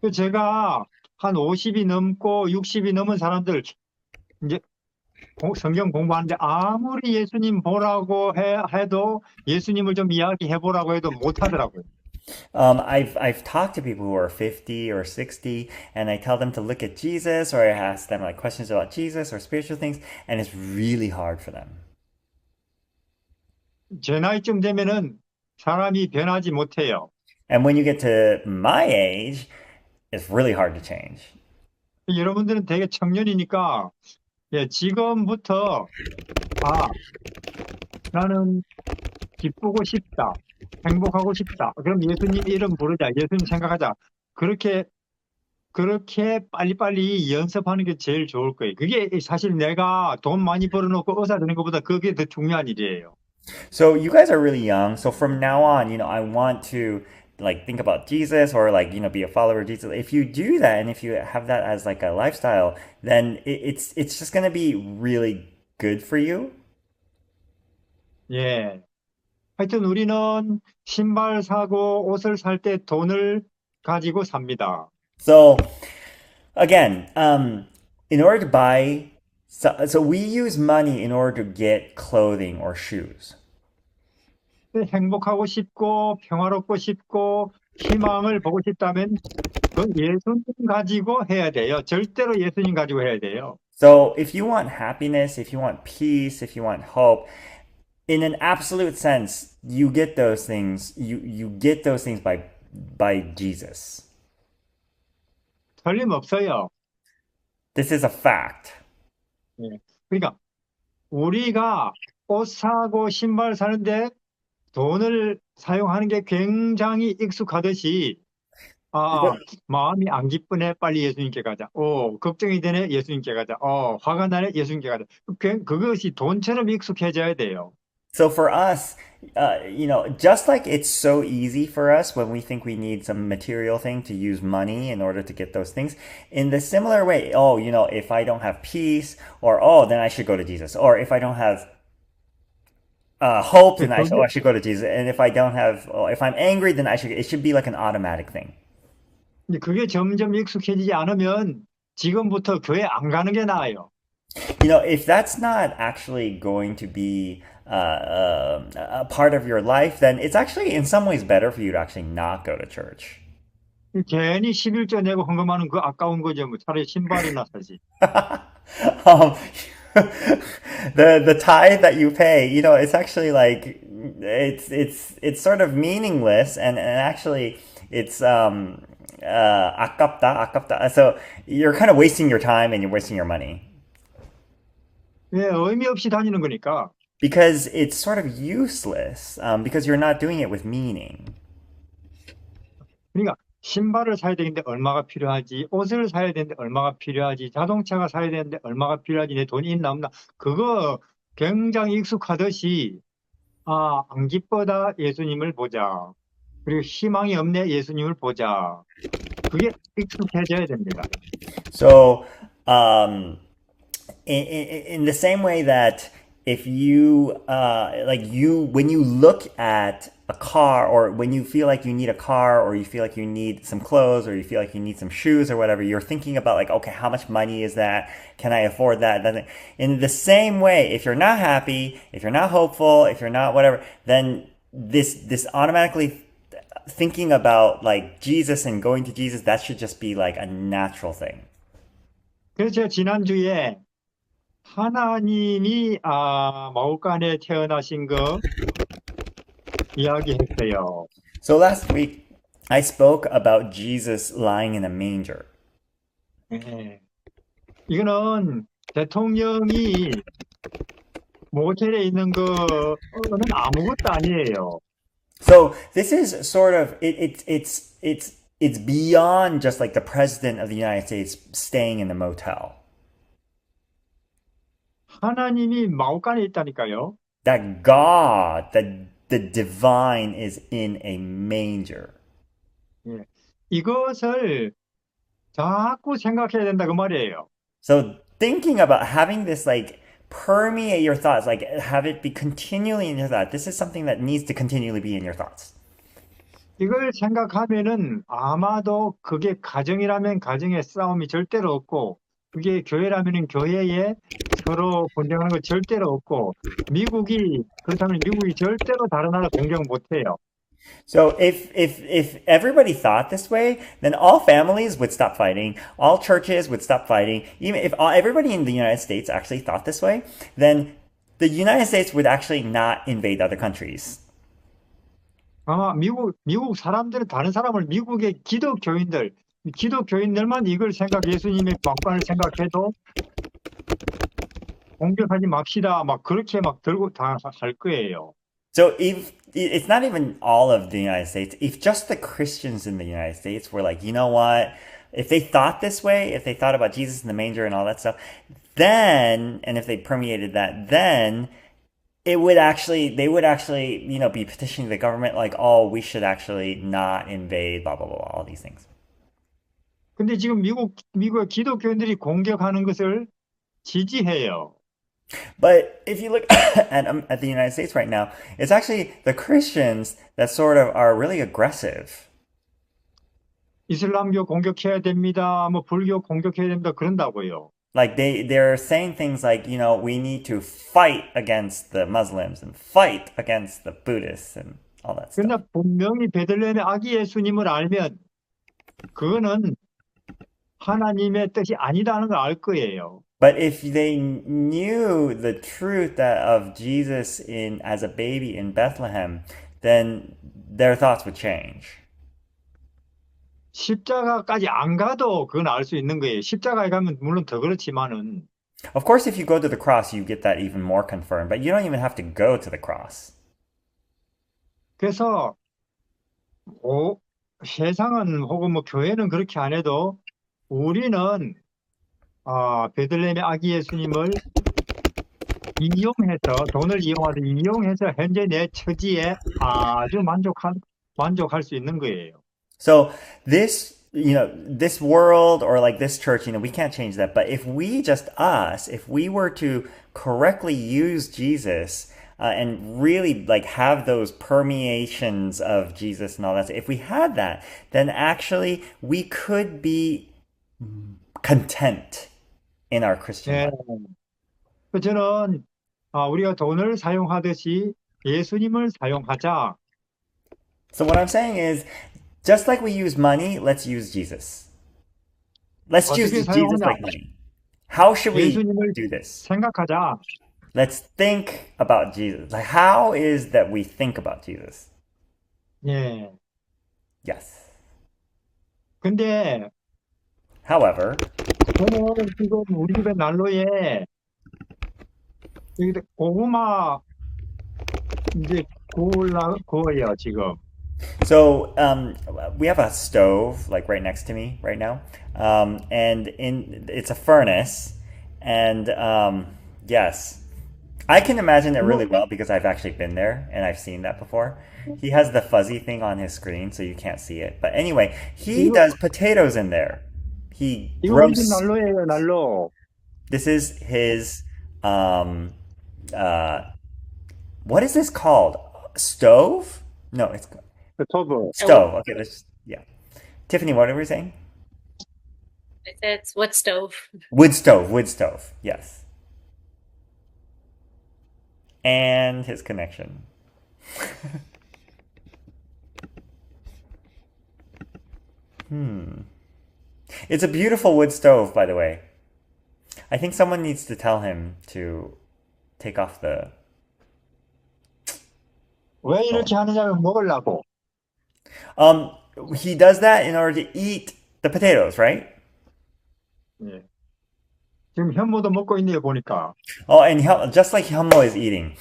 제가 한 50이 넘고 60이 넘은 사람들 이제 성경 공부하는데 아무리 예수님 보라고 해도 예수님을 좀 이야기해 보라고 해도 못 하더라고요. I've talked to people who are 50 or 60, and I tell them to look at Jesus, or I ask them like questions about Jesus or spiritual things, and it's really hard for them. 제 나이쯤 되면은 사람이 변하지 못해요. And when you get to my age, it's really hard to change. 여러분들은 되게 청년이니까 예, 지금부터 나는 기쁘고 싶다. 행복하고 싶다. 그럼 예수님 이름 부르자. 예수님 생각하자. 그렇게 빨리빨리 연습하는 게 제일 좋을 거예요. 그게 사실 내가 돈 많이 벌어놓고 의사 되는 것보다 그게 더 중요한 일이에요. So you guys are really young. So from now on, I want to like think about Jesus or like, be a follower of Jesus. If you do that and if you have that as like a lifestyle, then it's just going to be really good for you. 예. 하여튼 우리는 신발 사고 옷을 살 때 돈을 가지고 삽니다. So again, in order to buy, so we use money in order to get clothing or shoes. 행복하고 싶고 평화롭고 싶고 희망을 보고 싶다면 그 예수님 가지고 해야 돼요. 절대로 예수님 가지고 해야 돼요. So if you want happiness, if you want peace, if you want hope, in an absolute sense, you get those things. You get those things by Jesus. 틀림없어요. This is a fact. 예. 그러니까 우리가 옷 사고 신발 사는데 돈을 사용하는 게 굉장히 익숙하듯이 마음이 안 기쁘네 빨리 예수님께 가자. 걱정이 되네 예수님께 가자. 화가 나네 예수님께 가자. 그것이 돈처럼 익숙해져야 돼요. So for us, just like it's so easy for us when we think we need some material thing to use money in order to get those things, in the similar way, if I don't have peace, or then I should go to Jesus, or if I don't have hope, then I should go to Jesus, and if I don't have, if I'm angry, then it should be like an automatic thing. 그게 점점 익숙해지지 않으면 지금부터 교회 안 가는 게 나아요. If that's not actually going to be a part of your life, then it's actually in some ways better for you to actually not go to church. 괜히 11조 내고 헌금하는 그 아까운 거죠. 뭐 차라리 신발이나 사지. The tithe that you pay, it's actually like it's sort of meaningless and actually it's 아깝다. So you're kind of wasting your time and you're wasting your money. 예, 의미 없이 다니는 거니까. Because it's sort of useless, because you're not doing it with meaning. 그러니까 신발을 사야 되는데 얼마가 필요하지, 옷을 사야 되는데 얼마가 필요하지, 자동차가 사야 되는데 얼마가 필요하지, 내 돈이 있나 없나, 그거 굉장히 익숙하듯이 안 기쁘다 예수님을 보자. 그리고 희망이 없네 예수님을 보자. 그게 익숙해져야 됩니다. So, in the same way that if you like you when you look at a car, or when you feel like you need a car, or you feel like you need some clothes, or you feel like you need some shoes or whatever, you're thinking about like, okay, how much money is that? Can I afford that? Doesn't In the same way, if you're not happy, if you're not hopeful, if you're not whatever, then this automatically thinking about like Jesus and going to Jesus, that should just be like a natural thing. 그래서 제가 지난주에 하나님이 마옥간에 태어나신 거 이야기했어요. So last week I spoke about Jesus lying in a manger. 예. 이거는 대통령이 모텔에 있는 거는 아무것도 아니에요. So this is sort of it's beyond just like the president of the United States staying in the motel. 하나님이 마옥간에 있다니까요. That God, that the divine is in a manger. 예. 이것을 자꾸 생각해야 된다 그 말이에요. So thinking about having this like permeate your thoughts, like have it be continually in your thought. This is something that needs to continually be in your thoughts. 이걸 생각하면은 아마도 그게 가정이라면 가정의 싸움이 절대로 없고, 그게 교회라면은 교회에 서로 분쟁하는 거 절대로 없고, 그렇다면 미국이 절대로 다른 나라 공격 못 해요. So if everybody thought this way, then all families would stop fighting, all churches would stop fighting. Even if everybody in the United States actually thought this way, then the United States would actually not invade other countries. 아마 미국 사람들은 다른 사람을 미국의 기독교인들만 이걸 예수님의 막관을 생각해도 공격하지 맙시다. 막 그렇게 막 들고 다 할 거예요. So if it's not even all of the United States, if just the Christians in the United States were like, you know what, if they thought this way, if they thought about Jesus in the manger and all that stuff, then, and if they permeated that, then they would actually, be petitioning the government like, oh, we should actually not invade, blah, blah, blah, all these things. 근데 지금 미국의 기독교인들이 공격하는 것을 지지해요. But if you look at the United States right now, it's actually the Christians that sort of are really aggressive. 이슬람교 공격해야 됩니다. 뭐 불교 공격해야 됩니다. 그런다고요. Like they're saying things like, we need to fight against the Muslims and fight against the Buddhists and all that stuff. 그러나 분명히 베들레헴의 아기 예수님을 알면 그거는 하나님의 뜻이 아니다는 걸 알 거예요. But if they knew the truth of Jesus as a baby in Bethlehem, then their thoughts would change. 십자가까지 안 가도 그건 알 수 있는 거예요. 십자가에 가면 물론 더 그렇지만은. Of course, if you go to the cross, you get that even more confirmed. But you don't even have to go to the cross. 그래서 세상은 혹은 뭐 교회는 그렇게 안 해도 우리는 베들레헴의 아기 예수님을 돈을 이용해서 현재 내 처지에 아주 만족할 수 있는 거예요. So this world or like this church, we can't change that. But if we were to correctly use Jesus and really like have those permeations of Jesus and all that, if we had that, then actually we could be content in our Christian 네. life. 저는 우리가 돈을 사용하듯이 예수님을 사용하자. So what I'm saying is, just like we use money, let's use Jesus. Let's use Jesus like money. How should we do this? 생각하자. Let's think about Jesus. Like, how is that we think about Jesus? 예. Yes. 근데 However, 저는 지금 우리 집의 난로에 고구마 이제 구워요 지금. so we have a stove like right next to me right now, and it's a furnace, and yes, I can imagine it really well because I've actually been there and I've seen that before. He has the fuzzy thing on his screen so you can't see it. But anyway, he does potatoes in there. He 이거 우리 집 roasts. 난로예요 난로. This is his uh, what is this called? Stove? No, it's 스토브. stove. Okay, let's yeah. Tiffany, what were we saying? It's what stove? Wood stove, wood stove. Yes. And his connection. It's a beautiful wood stove, by the way. I think someone needs to tell him to take off the. 왜 이렇게 하느냐면 먹으려고. Um, he does that in order to eat the potatoes, right? 예. 지금 현무도 먹고 있네요, 보니까. Oh, and just like Hyunmo is eating.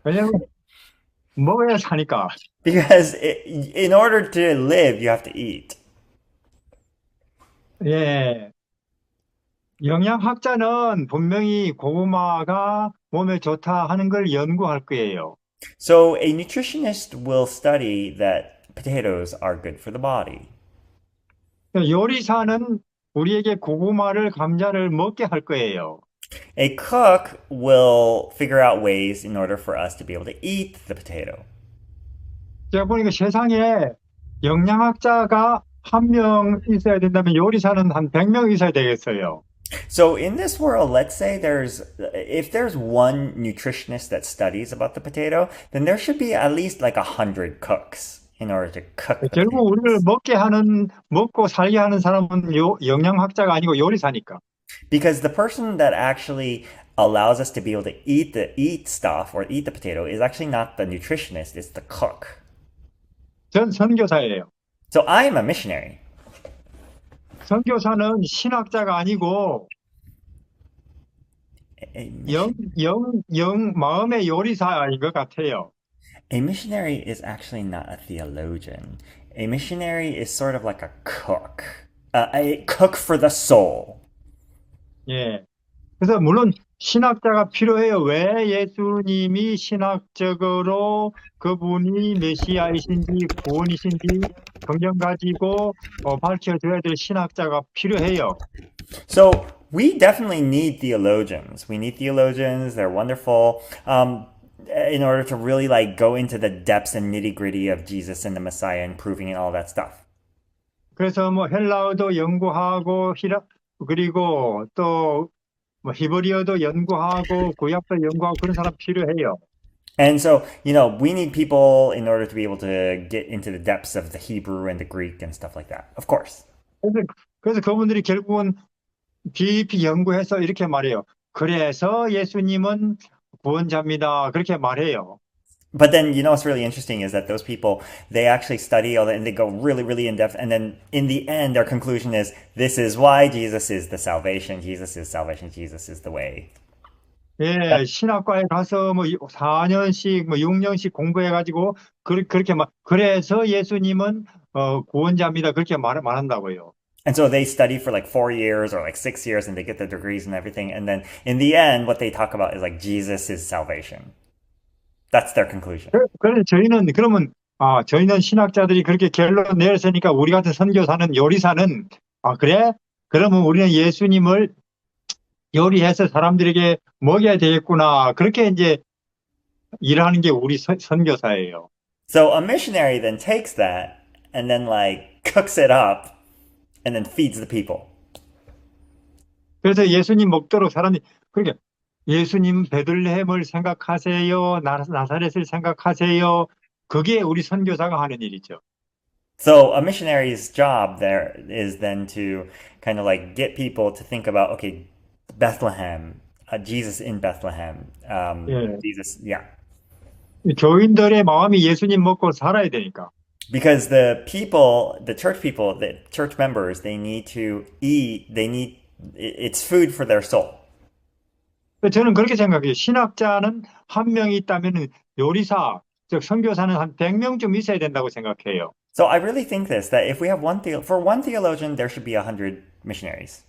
왜냐면 먹어야 사니까. Because in order to live, you have to eat. 예. 영양학자는 분명히 고구마가 몸에 좋다 하는 걸 연구할 거예요. So a nutritionist will study that potatoes are good for the body. 요리사는 우리에게 고구마를, 감자를 먹게 할 거예요. A cook will figure out ways in order for us to be able to eat the potato. 제가 보니까 세상에 영양학자가 한 명 있어야 된다면 요리사는 한 100명 있어야 되겠어요. So in this world, let's say if there's one nutritionist that studies about the potato, then there should be at least like 100 cooks in order to cook the 결국 우리를 potatoes. 먹고 살게 하는 사람은 영양학자가 아니고 요리사니까. Because the person that actually allows us to be able to eat stuff or eat the potato is actually not the nutritionist, it's the cook. 전 선교사예요. So I'm a missionary. 선교사는 신학자가 아니고 마음의 요리사인 것 같아요. A missionary is actually not a theologian. A missionary is sort of like a cook for the soul. 예. 그래서 물론 신학자가 필요해요. 왜 예수님이 신학적으로 그분이 메시아이신지 구원이신지 성경 가지고 밝혀줘야 될 신학자가 필요해요. So we definitely need theologians. We need theologians. They're wonderful. In order to really like go into the depths and nitty gritty of Jesus and the Messiah and proving and all that stuff. 그래서 뭐 헬라어도 연구하고 그리고 또 뭐 히브리어도 연구하고 구약도 연구하고 그런 사람 필요해요. And so, we need people in order to be able to get into the depths of the Hebrew and the Greek and stuff like that. Of course. 그래서 그분들이 결국은 깊이 연구해서 이렇게 말해요. 그래서 예수님은 구원자입니다. 그렇게 말해요. But then, what's really interesting is that those people, they actually study all that and they go really, really in depth. And then in the end, their conclusion is, this is why Jesus is the salvation. Jesus is salvation. Jesus is the way. 예, 신학과에 가서 뭐 4년씩, 뭐 6년씩 공부해가지고 그렇게 그래서 예수님은 구원자입니다. 그렇게 말한다고요. And so they study for like 4 years or like 6 years and they get their degrees and everything. And then in the end, what they talk about is like Jesus is salvation. That's their conclusion. 그래서 저희는 신학자들이 그렇게 결론 내렸으니까 우리 같은 선교사는 요리사는 그래? 그러면 우리는 예수님을 요리해서 사람들에게 먹여야 되겠구나. 그렇게 이제 일하는 게 우리 선교사예요. So a missionary then takes that and then like cooks it up and then feeds the people. 그래서 예수님 먹도록 사람이 그러니까 예수님 베들레헴을 생각하세요. 나사렛을 생각하세요. 그게 우리 선교사가 하는 일이죠. So a missionary's job there is then to kind of like get people to think about, okay, Bethlehem, Jesus in Bethlehem, 예. Jesus, yeah. 교인들의 마음이 예수님 먹고 살아야 되니까. Because the church members, they need to eat, it's food for their soul. 저는 그렇게 생각해요. 신학자는 한 명이 있다면 요리사, 즉 선교사는 한 100명쯤 있어야 된다고 생각해요. So I really think that if we have for one theologian, there should be 100 missionaries.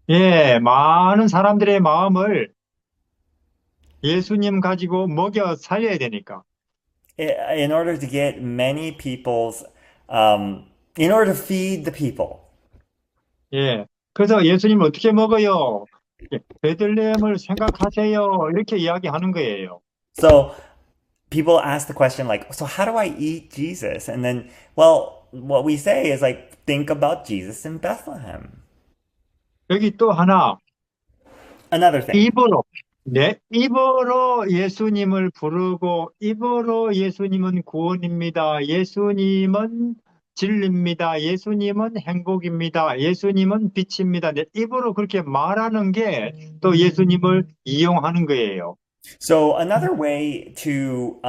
예, 많은 사람들의 마음을 예수님 가지고 먹여 살려야 되니까. In order to get many people's, in order to feed the people. 예, 그래서 예수님 어떻게 먹어요? 예, 베들레헴을 생각하세요. 이렇게 이야기하는 거예요. So people ask the question like, so how do I eat Jesus? And then, well, what we say is like, think about Jesus in Bethlehem. 여기 또 하나, Another thing. 입으로, 네, 입으로 예수님을 부르고, 입으로 예수님은 구원입니다. 예수님은 진리입니다. 예수님은 행복입니다. 예수님은 빛입니다. 네, 입으로 그렇게 말하는 게 또 예수님을 이용하는 거예요. So another way to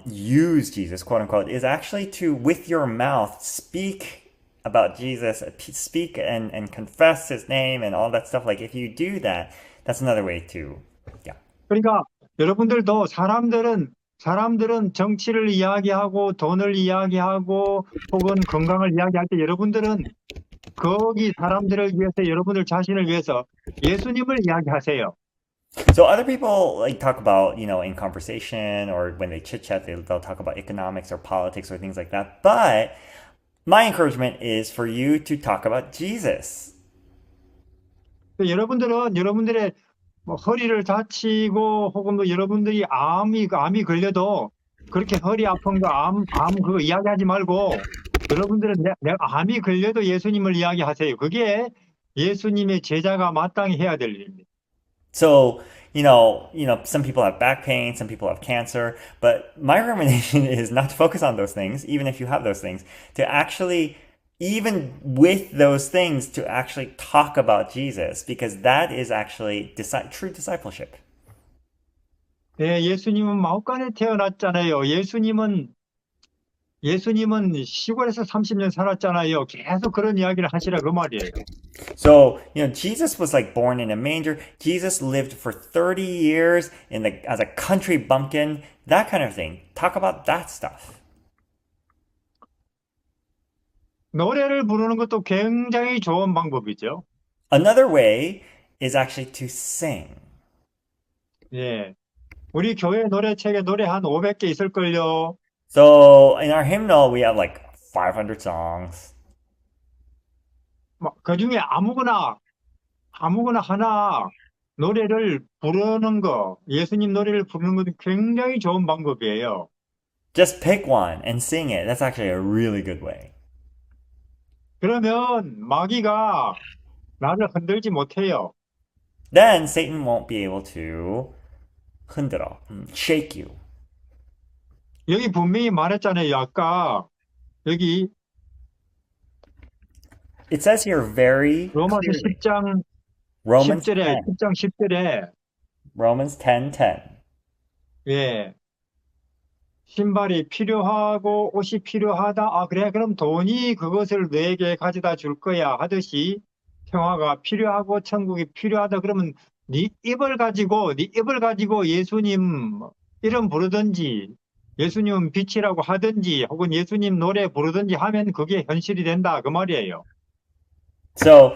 use Jesus, quote unquote, is actually to, with your mouth, speak about Jesus, speak and confess his name and all that stuff. Like if you do that, that's another way to, yeah. 그러니까 여러분들도 사람들은 정치를 이야기하고 돈을 이야기하고 혹은 건강을 이야기할 때 여러분들은 거기 사람들을 위해서 여러분들 자신을 위해서 예수님을 이야기하세요. So other people like talk about, you know, in conversation or when they chit chat, they'll talk about economics or politics or things like that. But my encouragement is for you to talk about Jesus. 여러분들은 여러분들의 뭐 허리를 다치고 혹은 뭐 여러분들이 암이 걸려도 그렇게 허리 아픈 거 암 그거 이야기하지 말고 여러분들은 내가 암이 걸려도 예수님을 이야기하세요. 그게 예수님의 제자가 마땅히 해야 될 일입니다. So, some people have back pain, some people have cancer, but my recommendation is not to focus on those things, even if you have those things, to actually, even with those things, to actually talk about Jesus, because that is actually true discipleship. 예, 예수님은 마옥간에 태어났잖아요. 예수님은 시골에서 30년 살았잖아요. 계속 그런 이야기를 하시라 그 말이에요. So, Jesus was like born in a manger. Jesus lived for 30 years as a country bumpkin, that kind of thing. Talk about that stuff. 노래를 부르는 것도 굉장히 좋은 방법이죠. Another way is actually to sing. 예. 우리 교회 노래책에 노래 한 500개 있을걸요. So, in our hymnal, we have like 500 songs. 그 중에 아무거나 하나 노래를 부르는 거, 예수님 노래를 부르는 것도 굉장히 좋은 방법이에요. Just pick one and sing it. That's actually a really good way. 그러면 마귀가 나를 흔들지 못해요. Then Satan won't be able to 흔들어, shake you. 여기 분명히 말했잖아요. 아까 여기 It says here very 로마서 clearly. 10장 Romans 10절에 10. 10장 10절에 Romans 10:10. 예. 신발이 필요하고 옷이 필요하다. 아, 그래. 그럼 돈이 그것을 내게 가져다 줄 거야. 하듯이 평화가 필요하고 천국이 필요하다. 그러면 네 입을 가지고 예수님 이름 부르든지 예수님 빛이라고 하든지 혹은 예수님 노래 부르든지 하면 그게 현실이 된다. 그 말이에요. So,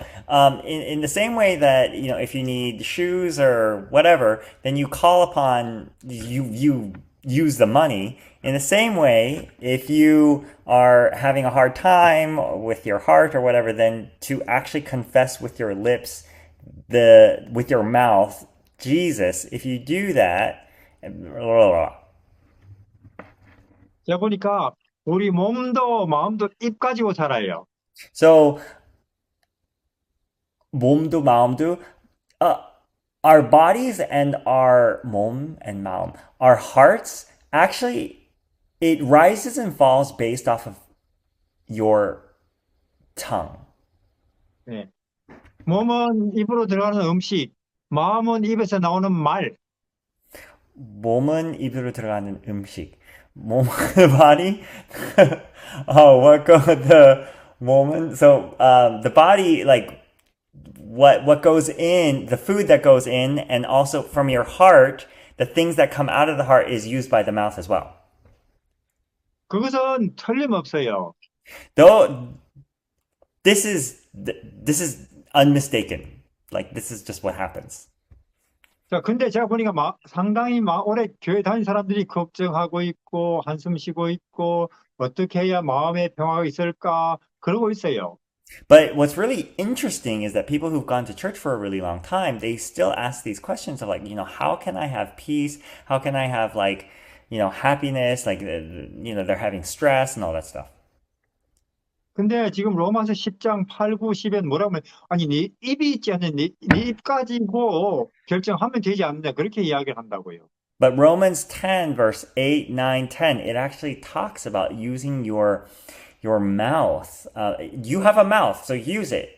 in the same way that, if you need shoes or whatever, then you call upon, you use the money. In the same way, if you are having a hard time with your heart or whatever, then to actually confess with your lips, with your mouth, Jesus, if you do that, 제가 보니까 우리 몸도 마음도 입 가지고 살아요. So, 몸도 마음도, our bodies and our 몸 and 마음, our hearts, actually, it rises and falls based off of your tongue. 네. 몸은 입으로 들어가는 음식, 마음은 입에서 나오는 말. 몸은 입으로 들어가는 음식. 몸, body, what go the 몸은, so the body, like what goes in, the food that goes in, and also from your heart, the things that come out of the heart is used by the mouth as well. 그것은 틀림없어요. Though this is unmistaken. Like this is just what happens. 자, 근데 제가 보니까 상당히 오래 교회 다닌 사람들이 걱정하고 있고 한숨 쉬고 있고 어떻게 해야 마음의 평화가 있을까 그러고 있어요. But what's really interesting is that people who've gone to church for a really long time, they still ask these questions of like, how can I have peace? How can I have like, happiness? Like, they're having stress and all that stuff. 근데 지금 로마서 10장 8, 9, 10엔 뭐라고 하면 아니 네 입이 있지 않냐 네 입 가지고 결정하면 되지 않느냐 그렇게 이야기를 한다고요. But Romans 10, verse 8, 9, 10, it actually talks about using your mouth. You have a mouth, so use it.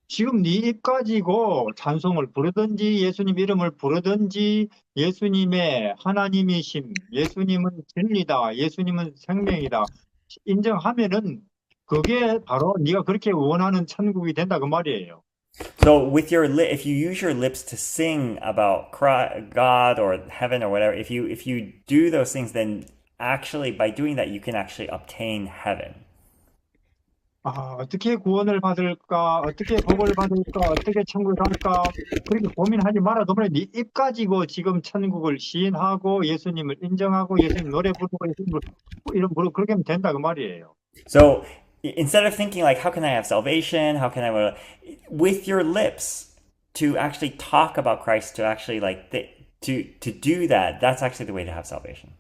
지금 네 입 가지고 찬송을 부르든지 예수님 이름을 부르든지 예수님의 하나님이심, 예수님은 진리다, 예수님은 생명이다 인정하면은 그게 바로 네가 그렇게 원하는 천국이 된다 그 말이에요. So with if you use your lips to sing about God or heaven or whatever, if you do those things, then actually by doing that you can actually obtain heaven. 아, 어떻게 구원을 받을까? 어떻게 복을 받을까? 어떻게 천국을 갈까? 그렇게 고민하지 말아. 너무 네 입 가지고 지금 천국을 시인하고 예수님을 인정하고 예수님 노래 부르고 예수님을 이런 부르고 그렇게 하면 된다 그 말이에요. So instead of thinking like, how can I have salvation? How can I, with your lips to actually talk about Christ, to actually like, to do that, that's actually the way to have salvation.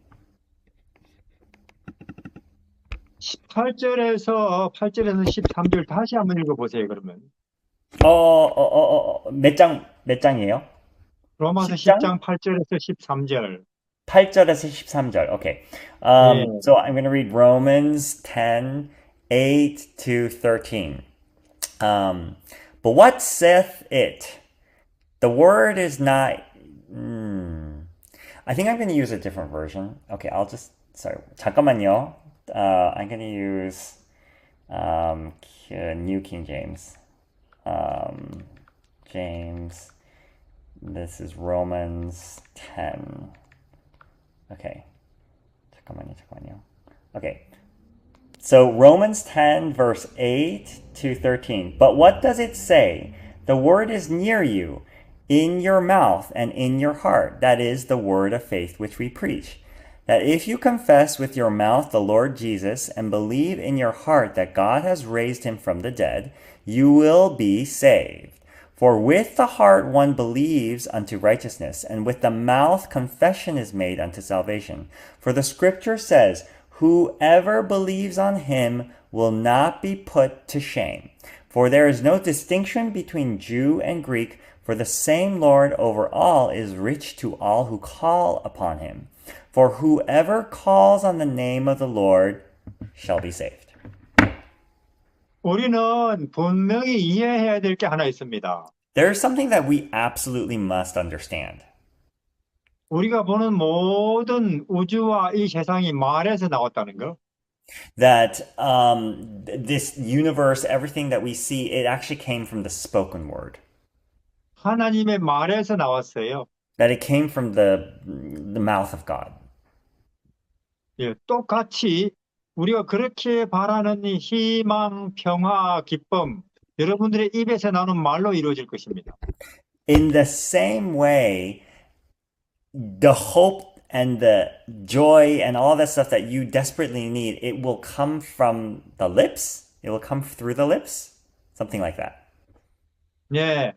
8절에서 13절 다시 한번 읽어보세요, 그러면. 몇 장이에요? 로마서 10장? 10장 8절에서 13절. 8절에서 13절. Okay. 예. So I'm going to read Romans 10, 8 to 13. But what saith it? The word is not. I think I'm going to use a different version. Okay, sorry. 잠깐만요. I'm going to use New King James. James. This is Romans 10. Okay. 잠깐만요. Okay. So Romans 10, verse 8 to 13. But what does it say? The word is near you, in your mouth and in your heart. That is the word of faith which we preach. That if you confess with your mouth the Lord Jesus and believe in your heart that God has raised him from the dead, you will be saved. For with the heart one believes unto righteousness, and with the mouth confession is made unto salvation. For the scripture says, whoever believes on him will not be put to shame. For there is no distinction between Jew and Greek, for the same Lord over all is rich to all who call upon him. For whoever calls on the name of the Lord shall be saved. 우리는 분명히 이해해야 될 게 하나 있습니다. There is something that we absolutely must understand. 우리가 보는 모든 우주와 이 세상이 말에서 나왔다는 거. That this universe, everything that we see, it actually came from the spoken word. 하나님의 말에서 나왔어요. That it came from the mouth of God. 예, 똑같이 우리가 그렇게 바라는 이 희망, 평화, 기쁨, 여러분들의 입에서 나오는 말로 이루어질 것입니다. In the same way, the hope and the joy and all that stuff that you desperately need, it will come from the lips. It will come through the lips. Something like that. 예,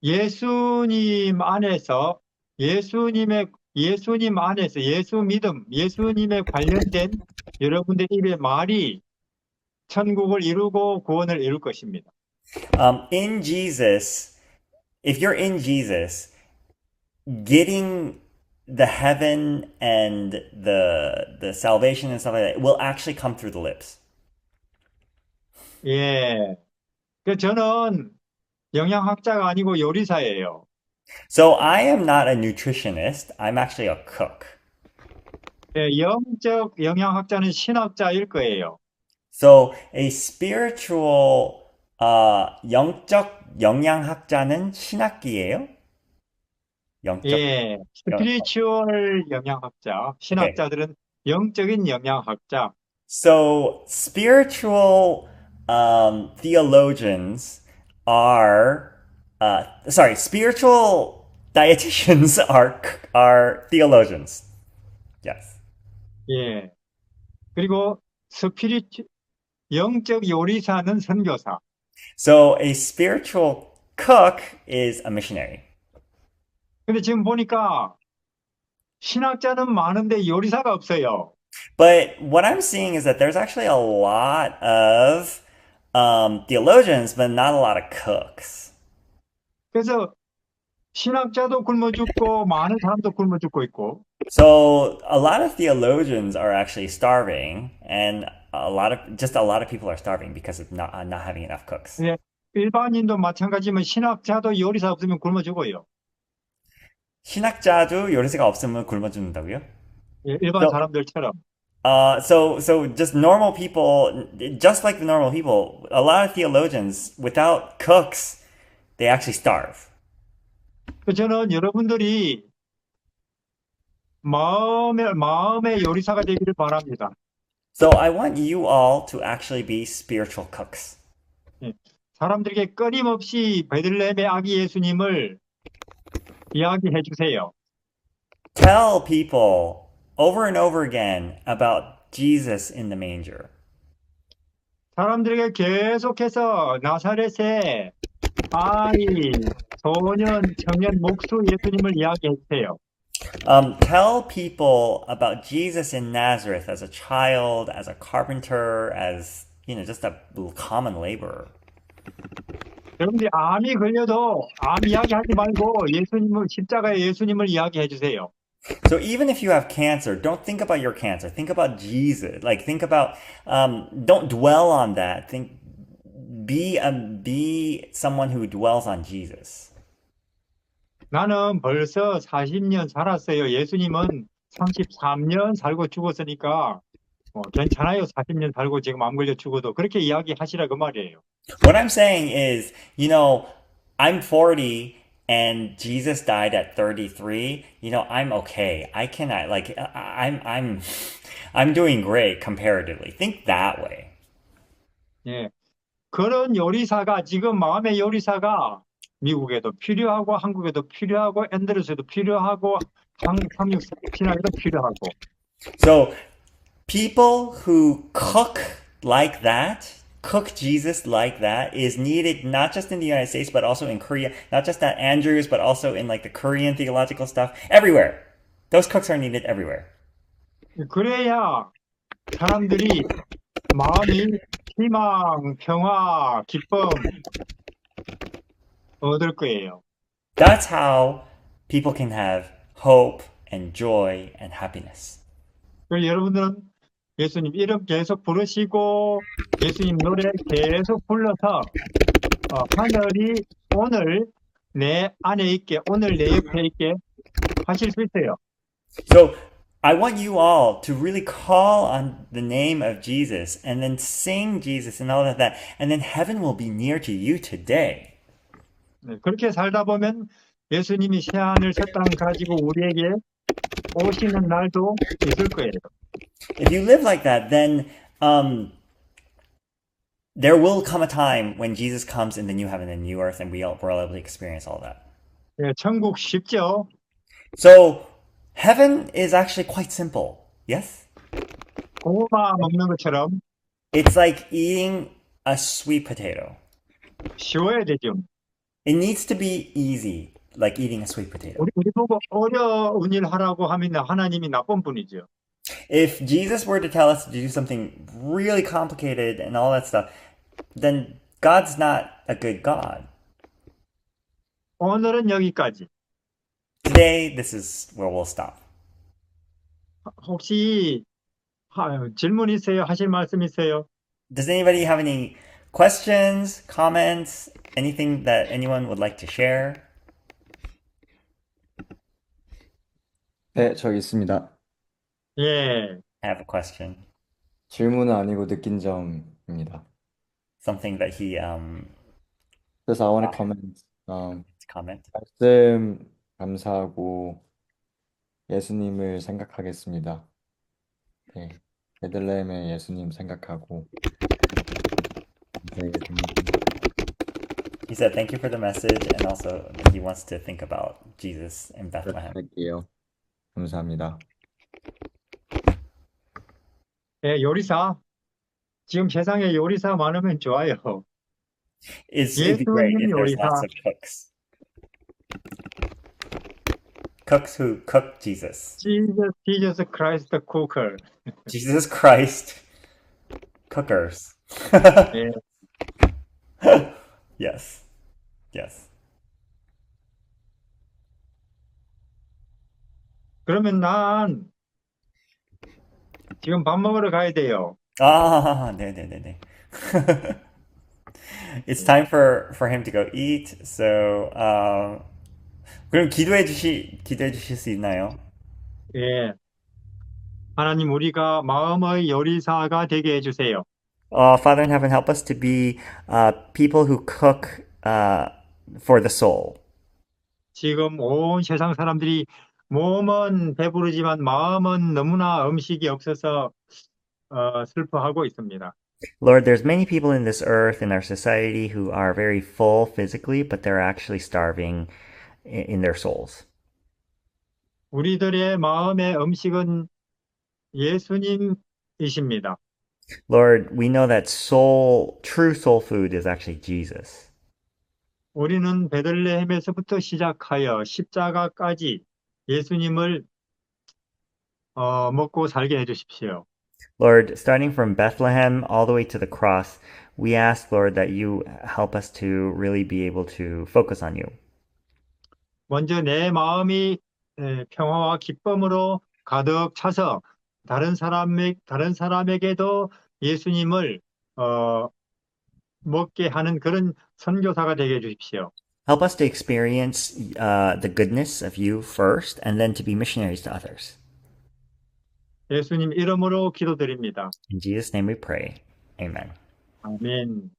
예수님 안에서 예수님 안에서 예수 믿음, 예수님에 관련된 여러분들 입의 말이 천국을 이루고 구원을 이룰 것입니다. In Jesus, if you're in Jesus, getting the heaven and the salvation and stuff like that will actually come through the lips. 예, 그 저는 영양학자가 아니고 요리사예요. So I am not a nutritionist. I'm actually a cook. 예, 영적 영양학자는 신학자일 거예요. So a spiritual 영적 영양학자는 신학기예요? 영적 예, 스피리추얼 영양학자, 신학자들은 영적인 영양학자. So spiritual theologians are spiritual dietitians are theologians. Yes. 예, 그리고 영적 요리사는 선교사. So a spiritual cook is a missionary. 근데 지금 보니까 신학자는 많은데 요리사가 없어요. But what I'm seeing is that there's actually a lot of theologians, but not a lot of cooks. 그래서 신학자도 굶어 죽고 많은 사람도 굶어 죽고 있고 So a lot of theologians are actually starving, and a lot of people are starving because of not having enough cooks. 예, 일반인도 마찬가지지만 신학자도 요리사 없으면 굶어 죽어요. 신학자도 요리사가 없으면 굶어 죽는다고요? 예, 일반 So, 사람들처럼. so just normal people, just like the normal people, a lot of theologians without cooks, they actually starve. 저는 여러분들이 마음의 요리사가 되기를 바랍니다. So I want you all to actually be spiritual cooks. 예, 사람들에게 끊임없이 베들레헴의 아기 예수님을 이야기해 주세요. Tell people over and over again about Jesus in the manger. 사람들에게 계속해서 나사렛의 아이, 소년, 청년, 목수 예수님을 이야기해 주세요. Tell people about Jesus in Nazareth as a child, as a carpenter, as just a common laborer. 여러분들이 암이 걸려도 암 이야기하지 말고 십자가의 예수님을 이야기해 주세요. So even if you have cancer, don't think about your cancer. Think about Jesus. Like think about, don't dwell on that. Be someone who dwells on Jesus. 나는 벌써 40년 살았어요. 예수님은 33년 살고 죽었으니까 괜찮아요. 40년 살고 지금 암 걸려 죽어도 그렇게 이야기하시라 그 말이에요. What I'm saying is, I'm 40 and Jesus died at 33. I'm okay. I cannot I'm doing great comparatively. Think that way. 예. 그런 요리사가 지금 마음의 요리사가 미국에도 필요하고 한국에도 필요하고 앤드루스에도 필요하고 상륙 신학에도 필요하고 So people who cook like that, cook Jesus like that, is needed not just in the United States, but also in Korea. Not just at Andrews, but also in like the Korean theological stuff. Everywhere. Those cooks are needed everywhere. 그래야 사람들이 마음이 희망, 평화, 기쁨 얻을 거예요. That's how people can have hope and joy and happiness. 그래서 여러분들은 예수님 이름 계속 부르시고 예수님 노래 계속 불러서 하늘이 오늘 내 안에 있게 오늘 내 옆에 있게 하실 수 있어요. So I want you all to really call on the name of Jesus and then sing Jesus and all of that, and then heaven will be near to you today. 네, 그렇게 살다 보면 예수님이 새하늘 새 땅 가지고 우리에게 오시는 날도 있을 거예요. If you live like that, then there will come a time when Jesus comes in the new heaven and new earth, and we're all able to experience all that. 네, 천국 쉽죠? So heaven is actually quite simple. Yes? 고구마 먹는 것처럼 It's like eating a sweet potato. 쉬워야 되죠. It needs to be easy, like eating a sweet potato. 우리 보고 어려운 일 하라고 하면 하나님이 나쁜 분이죠. If Jesus were to tell us to do something really complicated and all that stuff, then God's not a good God. 오늘은 여기까지. Today, this is where we'll stop. 혹시 질문 있어요? 하실 말씀 있어요? Does anybody have any questions, comments, anything that anyone would like to share? 네, 저기 있습니다. 예. I have a question. 질문은 아니고 느낀 점입니다. Something that he 그래서 I want to comment. comment. 말씀 감사하고 예수님을 생각하겠습니다. 네, 베들레헴의 예수님 생각하고 네, 예수님. He said thank you for the message, and also he wants to think about Jesus in Bethlehem. 할게요. 감사합니다. 예, 요리사 지금 세상에 요리사 많으면 좋아요. It'd be great 예수님 if there's 요리사, lots of cooks. Cooks who cook Jesus. Jesus Christ Cooker. Jesus Christ cookers. 예. Yes. Yes. 그러면 난 지금 밥 먹으러 가야 돼요. 아, 네네네네. It's time for him to go eat. So, 그럼 기도해 주실 수 있나요? 예. 하나님, 우리가 마음의 요리사가 되게 해주세요. Father in heaven, help us to be people who cook for the soul. 지금 온 세상 사람들이 몸은 배부르지만 마음은 너무나 음식이 없어서 슬퍼하고 있습니다. Lord, there's many people in this earth, in our society, who are very full physically, but they're actually starving in their souls. 우리들의 마음의 음식은 예수님이십니다. Lord, we know that true soul food is actually Jesus. 우리는 베들레헴에서부터 시작하여 십자가까지 예수님을 먹고 살게 해주십시오. Lord, starting from Bethlehem all the way to the cross, we ask, Lord, that you help us to really be able to focus on you. 먼저 내 마음이 평화와 기쁨으로 가득 차서 다른 사람에게도 예수님을 먹게 하는 그런 선교사가 되게 해주십시오. Help us to experience the goodness of you first, and then to be missionaries to others. 예수님 이름으로 기도드립니다. In Jesus' name we pray. Amen. 아멘.